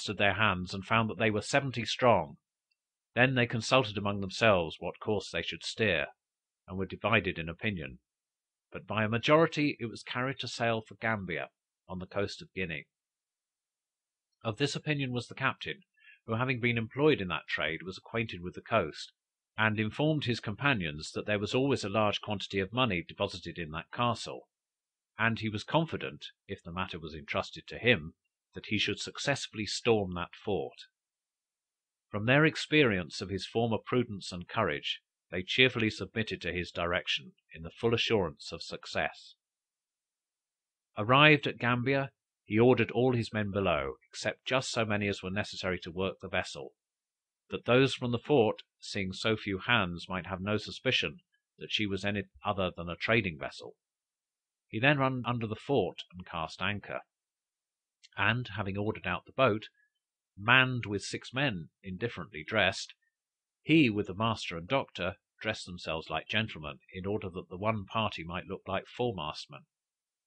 mustered their hands, and found that they were 70 strong. Then they consulted among themselves what course they should steer, and were divided in opinion, but by a majority it was carried to sail for Gambia, on the coast of Guinea. Of this opinion was the captain, who, having been employed in that trade, was acquainted with the coast, and informed his companions that there was always a large quantity of money deposited in that castle, and he was confident, if the matter was entrusted to him, that he should successfully storm that fort. From their experience of his former prudence and courage, they cheerfully submitted to his direction, in the full assurance of success. Arrived at Gambia, he ordered all his men below, except just so many as were necessary to work the vessel, that those from the fort, seeing so few hands, might have no suspicion that she was any other than a trading vessel. He then ran under the fort and cast anchor, and, having ordered out the boat, manned with 6 men indifferently dressed, he, with the master and doctor, dressed themselves like gentlemen, in order that the one party might look like foremastmen,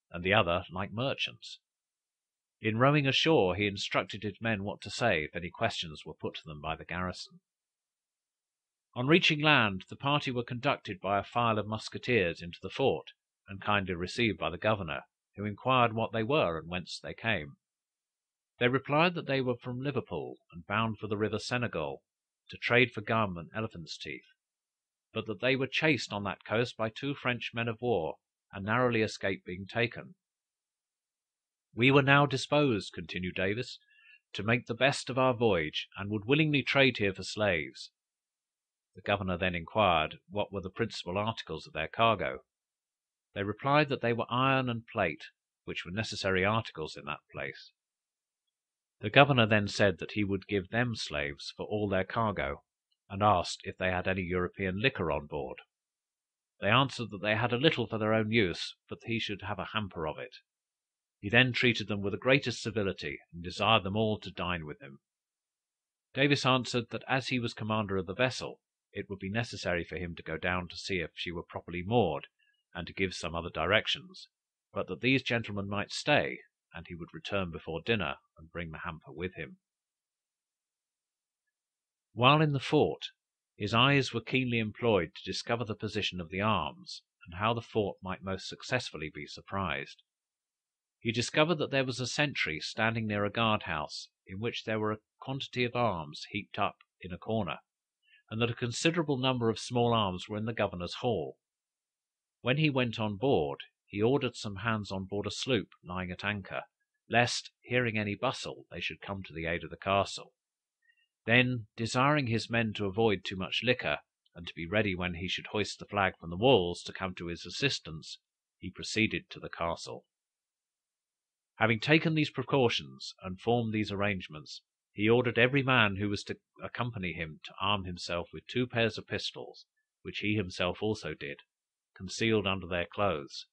and the other like merchants. In rowing ashore, he instructed his men what to say if any questions were put to them by the garrison. On reaching land, the party were conducted by a file of musketeers into the fort, and kindly received by the governor, who inquired what they were and whence they came. They replied that they were from Liverpool, and bound for the river Senegal, to trade for gum and elephant's teeth, but that they were chased on that coast by 2 French men of war, and narrowly escaped being taken. We were now disposed, continued Davis, to make the best of our voyage, and would willingly trade here for slaves. The governor then inquired what were the principal articles of their cargo. They replied that they were iron and plate, which were necessary articles in that place. The governor then said that he would give them slaves for all their cargo, and asked if they had any European liquor on board. They answered that they had a little for their own use, but he should have a hamper of it. He then treated them with the greatest civility, and desired them all to dine with him. Davis answered that as he was commander of the vessel, it would be necessary for him to go down to see if she were properly moored, and to give some other directions, but that these gentlemen might stay, and he would return before dinner, and bring the hamper with him. While in the fort, his eyes were keenly employed to discover the position of the arms, and how the fort might most successfully be surprised. He discovered that there was a sentry standing near a guardhouse, in which there were a quantity of arms heaped up in a corner, and that a considerable number of small arms were in the governor's hall. When he went on board, he ordered some hands on board a sloop lying at anchor, lest, hearing any bustle, they should come to the aid of the castle. Then, desiring his men to avoid too much liquor, and to be ready when he should hoist the flag from the walls to come to his assistance, he proceeded to the castle. Having taken these precautions, and formed these arrangements, he ordered every man who was to accompany him to arm himself with 2 pairs of pistols, which he himself also did, concealed under their clothes.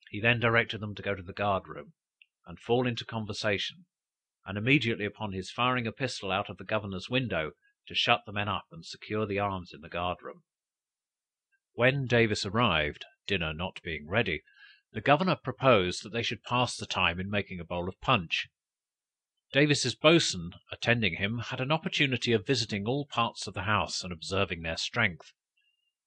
He then directed them to go to the guard room, and fall into conversation, and immediately upon his firing a pistol out of the governor's window, to shut the men up and secure the arms in the guard room. When Davis arrived, dinner not being ready, the governor proposed that they should pass the time in making a bowl of punch. Davis's boatswain, attending him, had an opportunity of visiting all parts of the house and observing their strength.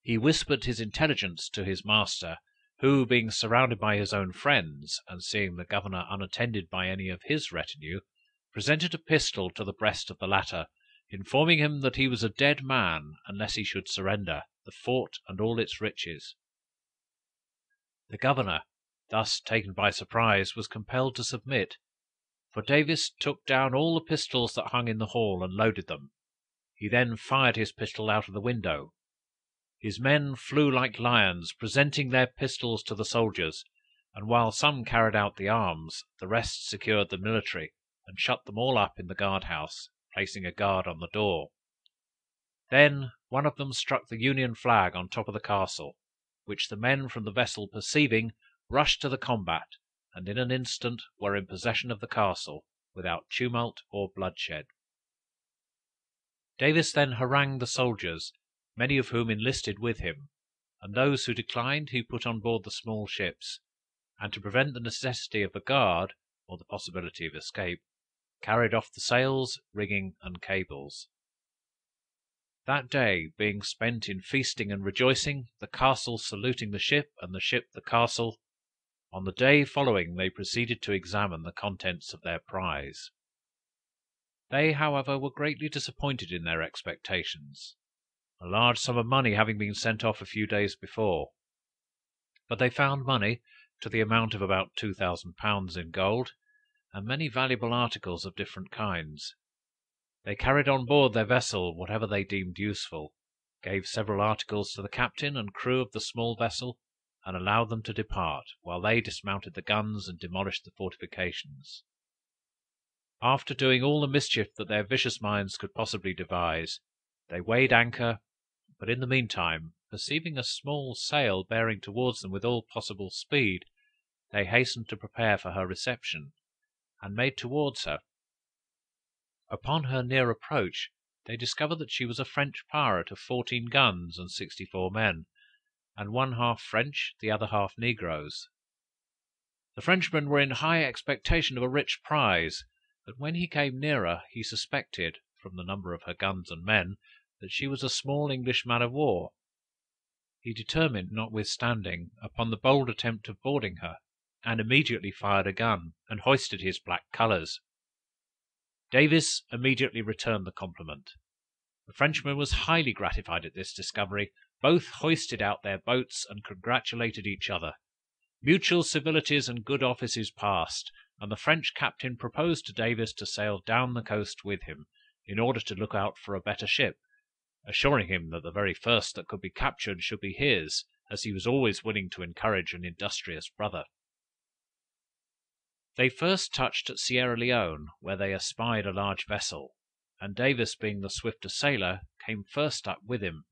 He whispered his intelligence to his master, who, being surrounded by his own friends, and seeing the governor unattended by any of his retinue, presented a pistol to the breast of the latter, informing him that he was a dead man unless he should surrender the fort and all its riches. The governor, thus taken by surprise, was compelled to submit, for Davis took down all the pistols that hung in the hall and loaded them. He then fired his pistol out of the window. His men flew like lions, presenting their pistols to the soldiers, and while some carried out the arms, the rest secured the military, and shut them all up in the guardhouse, placing a guard on the door. Then one of them struck the Union flag on top of the castle, which the men from the vessel perceiving, rushed to the combat, and in an instant were in possession of the castle, without tumult or bloodshed. Davis then harangued the soldiers, many of whom enlisted with him, and those who declined he put on board the small ships, and to prevent the necessity of a guard, or the possibility of escape, carried off the sails, rigging, and cables. That day being spent in feasting and rejoicing, the castle saluting the ship, and the ship the castle, on the day following they proceeded to examine the contents of their prize. They, however, were greatly disappointed in their expectations, a large sum of money having been sent off a few days before. But they found money to the amount of about £2,000 in gold, and many valuable articles of different kinds. They carried on board their vessel whatever they deemed useful, gave several articles to the captain and crew of the small vessel, and allowed them to depart, while they dismounted the guns and demolished the fortifications. After doing all the mischief that their vicious minds could possibly devise, they weighed anchor, but in the meantime, perceiving a small sail bearing towards them with all possible speed, they hastened to prepare for her reception, and made towards her. Upon her near approach, they discovered that she was a French pirate of 14 guns and 64 men, and one half French, the other half negroes. The Frenchmen were in high expectation of a rich prize, but when he came nearer, he suspected, from the number of her guns and men, that she was a small English man of war. He determined, notwithstanding, upon the bold attempt of boarding her, and immediately fired a gun, and hoisted his black colors. Davis immediately returned the compliment. The Frenchman was highly gratified at this discovery. Both hoisted out their boats, and congratulated each other. Mutual civilities and good offices passed, and the French captain proposed to Davis to sail down the coast with him, in order to look out for a better ship, assuring him that the very first that could be captured should be his, as he was always willing to encourage an industrious brother. They first touched at Sierra Leone, where they espied a large vessel, and Davis, being the swifter sailor, came first up with him.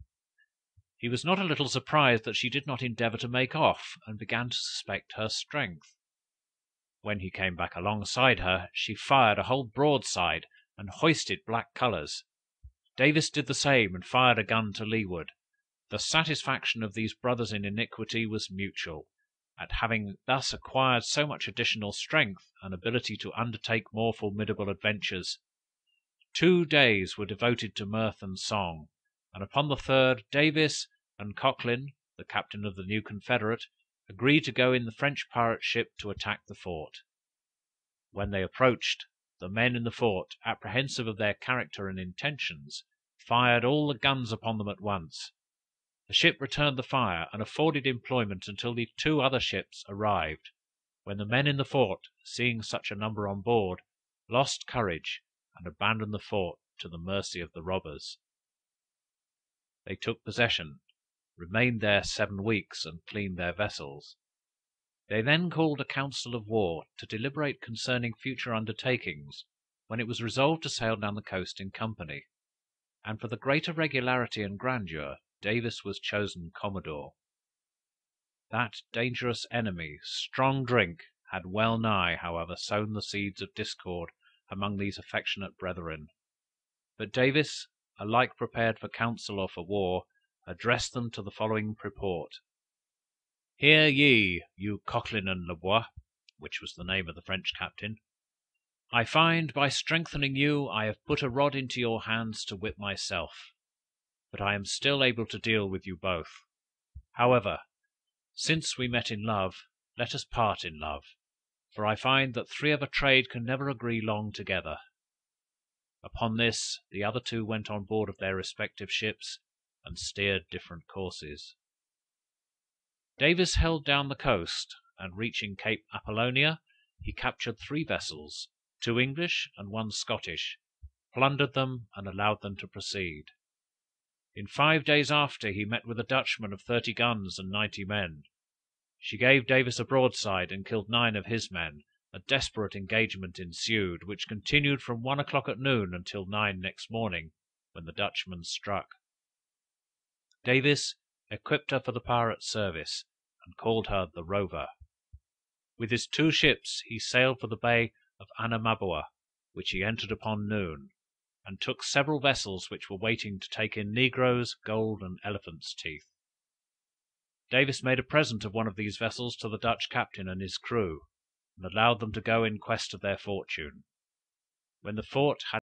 He was not a little surprised that she did not endeavor to make off, and began to suspect her strength. When he came back alongside her, she fired a whole broadside, and hoisted black colors. Davis did the same, and fired a gun to leeward. The satisfaction of these brothers in iniquity was mutual, at having thus acquired so much additional strength and ability to undertake more formidable adventures. 2 days were devoted to mirth and song, and upon the third, Davis and Coquelin, the captain of the new Confederate, agreed to go in the French pirate ship to attack the fort. When they approached, the men in the fort, apprehensive of their character and intentions, fired all the guns upon them at once. The ship returned the fire, and afforded employment until the 2 other ships arrived, when the men in the fort, seeing such a number on board, lost courage, and abandoned the fort to the mercy of the robbers. They took possession, remained there 7 weeks, and cleaned their vessels. They then called a council of war to deliberate concerning future undertakings, when it was resolved to sail down the coast in company, and for the greater regularity and grandeur, Davis was chosen commodore. That dangerous enemy, strong drink, had well nigh, however, sown the seeds of discord among these affectionate brethren. But Davis, alike prepared for council or for war, addressed them to the following purport: "Hear ye, you Coquelin and Lebois," which was the name of the French captain. "I find, by strengthening you, I have put a rod into your hands to whip myself, but I am still able to deal with you both. However, since we met in love, let us part in love, for I find that 3 of a trade can never agree long together." Upon this, the other 2 went on board of their respective ships, and steered different courses. Davis held down the coast, and reaching Cape Apollonia, he captured 3 vessels, 2 English and 1 Scottish, plundered them, and allowed them to proceed. In 5 days after, he met with a Dutchman of 30 guns and 90 men. She gave Davis a broadside, and killed 9 of his men. A desperate engagement ensued, which continued from 1 o'clock at noon until 9 next morning, when the Dutchman struck. Davis equipped her for the pirate service, and called her the Rover. With his 2 ships he sailed for the bay of Anamaboa, which he entered upon noon, and took several vessels which were waiting to take in negroes, gold, and elephants' teeth. Davis made a present of one of these vessels to the Dutch captain and his crew, and allowed them to go in quest of their fortune. When the fort had